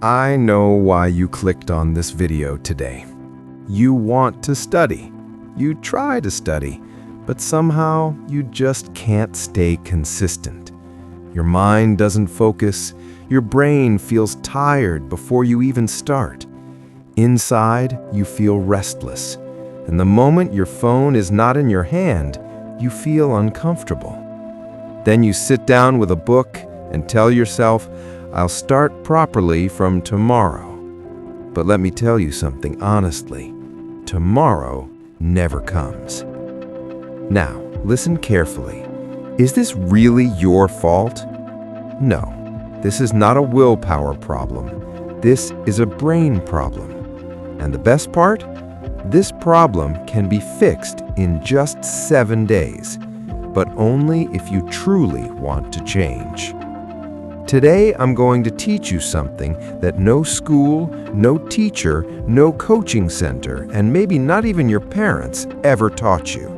I know why you clicked on this video today. You want to study. You try to study, but somehow you just can't stay consistent. Your mind doesn't focus. Your brain feels tired before you even start. Inside, you feel restless. And the moment your phone is not in your hand, you feel uncomfortable. Then you sit down with a book and tell yourself, I'll start properly from tomorrow. But let me tell you something honestly. Tomorrow never comes. Now, listen carefully. Is this really your fault? No, this is not a willpower problem. This is a brain problem. And the best part? This problem can be fixed in just 7 days, but only if you truly want to change. Today, I'm going to teach you something that no school, no teacher, no coaching center, and maybe not even your parents ever taught you.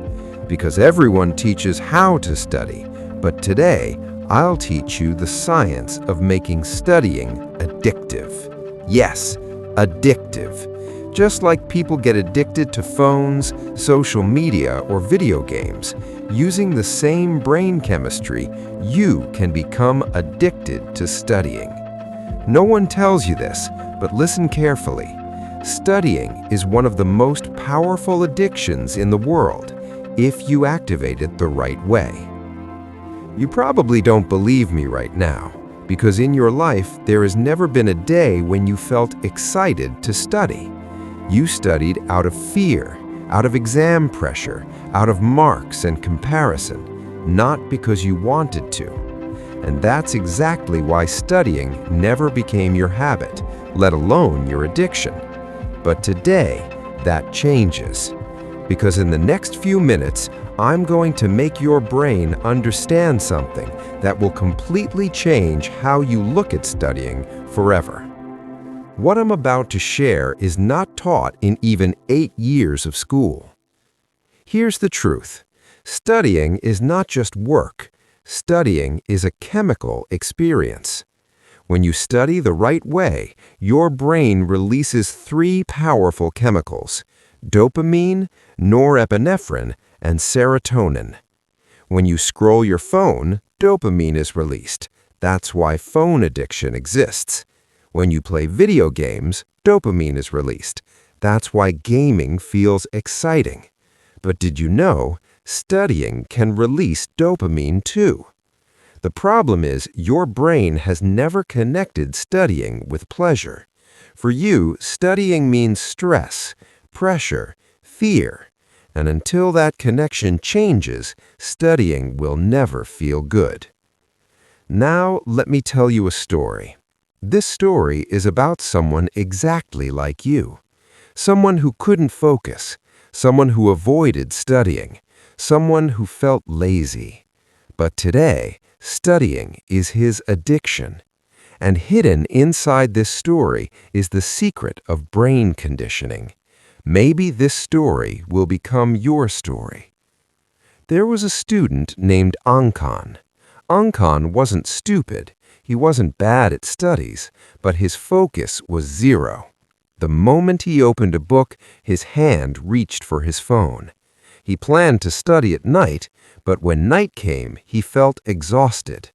Because everyone teaches how to study, but today, I'll teach you the science of making studying addictive. Yes, addictive. Just like people get addicted to phones, social media, or video games, using the same brain chemistry, you can become addicted to studying. No one tells you this, but listen carefully. Studying is one of the most powerful addictions in the world if you activate it the right way. You probably don't believe me right now, because in your life there has never been a day when you felt excited to study. You studied out of fear, out of exam pressure, out of marks and comparison, not because you wanted to. And that's exactly why studying never became your habit, let alone your addiction. But today, that changes. Because in the next few minutes, I'm going to make your brain understand something that will completely change how you look at studying forever. What I'm about to share is not taught in even 8 years of school. Here's the truth. Studying is not just work. Studying is a chemical experience. When you study the right way, your brain releases 3 powerful chemicals: dopamine, norepinephrine, and serotonin. When you scroll your phone, dopamine is released. That's why phone addiction exists. When you play video games, dopamine is released. That's why gaming feels exciting. But did you know studying can release dopamine too? The problem is your brain has never connected studying with pleasure. For you, studying means stress, pressure, fear. And until that connection changes, studying will never feel good. Now, let me tell you a story. This story is about someone exactly like you. Someone who couldn't focus, someone who avoided studying, someone who felt lazy. But today, studying is his addiction. And hidden inside this story is the secret of brain conditioning. Maybe this story will become your story. There was a student named Ankan. Ankan wasn't stupid. He wasn't bad at studies, but his focus was zero. The moment he opened a book, his hand reached for his phone. He planned to study at night, but when night came, he felt exhausted.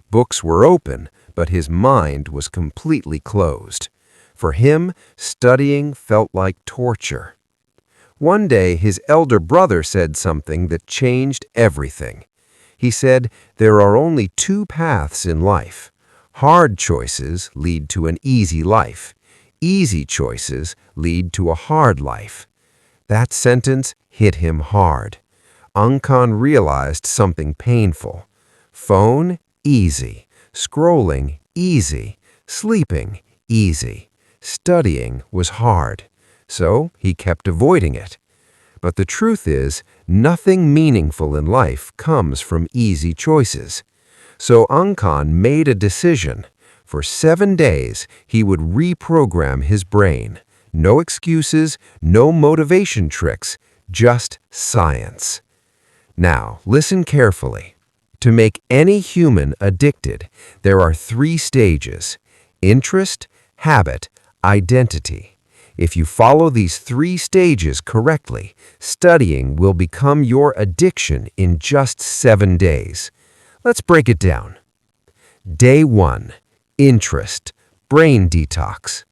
Books were open, but his mind was completely closed. For him, studying felt like torture. One day, his elder brother said something that changed everything. He said, "There are only 2 paths in life. Hard choices lead to an easy life. Easy choices lead to a hard life." That sentence hit him hard. Ankan realized something painful. Phone, easy. Scrolling, easy. Sleeping, easy. Studying was hard. So he kept avoiding it. But the truth is, nothing meaningful in life comes from easy choices. So Ankan made a decision. For 7 days, he would reprogram his brain. No excuses, no motivation tricks, just science. Now, listen carefully. To make any human addicted, there are 3 stages: interest, habit, identity. If you follow these 3 stages correctly, studying will become your addiction in just 7 days. Let's break it down. Day 1. Interest, brain detox.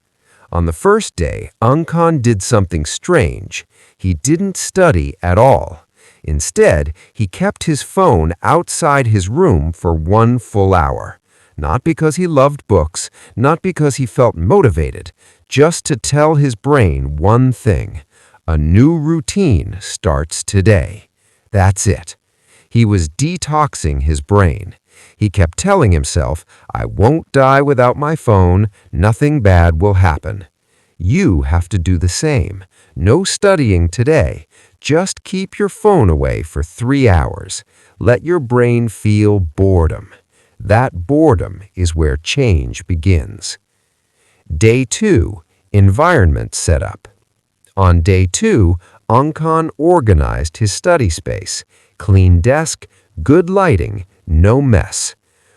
On the first day, Angkan did something strange. He didn't study at all. Instead, he kept his phone outside his room for 1 full hour. Not because he loved books, not because he felt motivated, just to tell his brain one thing: a new routine starts today. That's it. He was detoxing his brain. He kept telling himself, I won't die without my phone, nothing bad will happen. You have to do the same. No studying today. Just keep your phone away for 3 hours. Let your brain feel boredom. That boredom is where change begins. Day 2. Environment setup. On day 2, Angkan organized his study space. Clean desk, good lighting, no mess.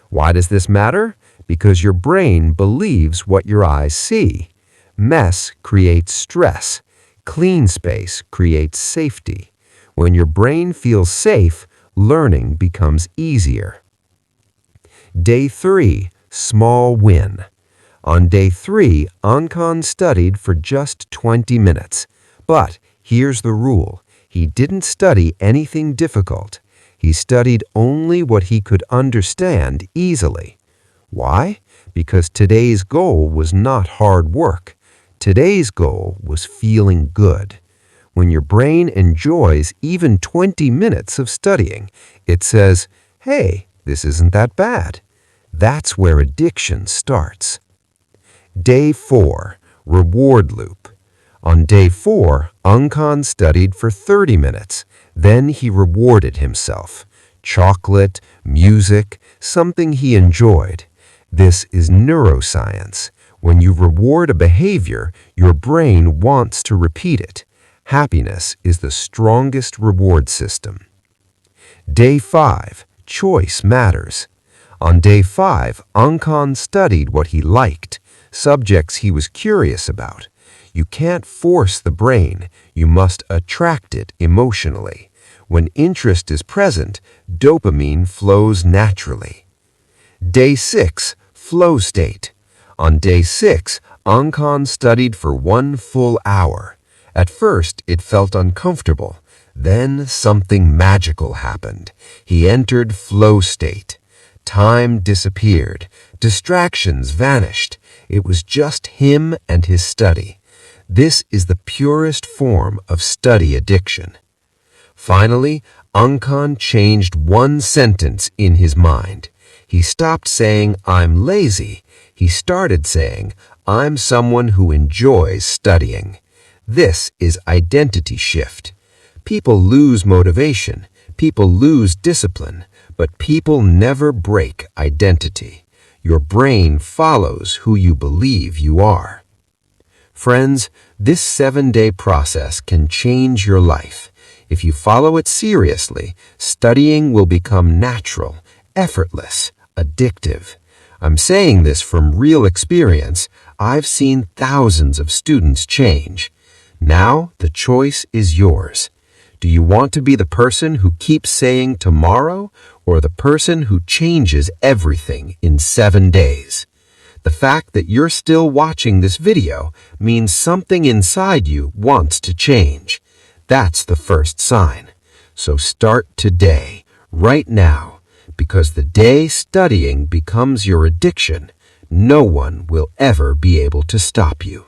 Why does this matter? Because your brain believes what your eyes see. Mess creates stress. Clean space creates safety. When your brain feels safe, learning becomes easier. Day 3. Small win. On day 3, Angkan studied for just 20 minutes. But here's the rule. He didn't study anything difficult. He studied only what he could understand easily. Why? Because today's goal was not hard work. Today's goal was feeling good. When your brain enjoys even 20 minutes of studying, it says, hey, this isn't that bad. That's where addiction starts. Day 4. Reward loop. On day 4, Angkan studied for 30 minutes. Then he rewarded himself. Chocolate, music, something he enjoyed. This is neuroscience. When you reward a behavior, your brain wants to repeat it. Happiness is the strongest reward system. Day 5. Choice matters. On day 5, Angkan studied what he liked, subjects he was curious about. You can't force the brain, you must attract it emotionally. When interest is present, dopamine flows naturally. Day 6. Flow state. On day 6, Angkan studied for 1 full hour. At first, it felt uncomfortable. Then something magical happened. He entered flow state. Time disappeared. Distractions vanished. It was just him and his study. This is the purest form of study addiction. Finally, Angkan changed 1 sentence in his mind. He stopped saying, I'm lazy. He started saying, I'm someone who enjoys studying. This is identity shift. People lose motivation. People lose discipline. But people never break identity. Your brain follows who you believe you are. Friends, this 7-day process can change your life. If you follow it seriously, studying will become natural, effortless, addictive. I'm saying this from real experience. I've seen thousands of students change. Now the choice is yours. Do you want to be the person who keeps saying tomorrow, or the person who changes everything in 7 days? The fact that you're still watching this video means something inside you wants to change. That's the first sign. So start today, right now, because the day studying becomes your addiction, no one will ever be able to stop you.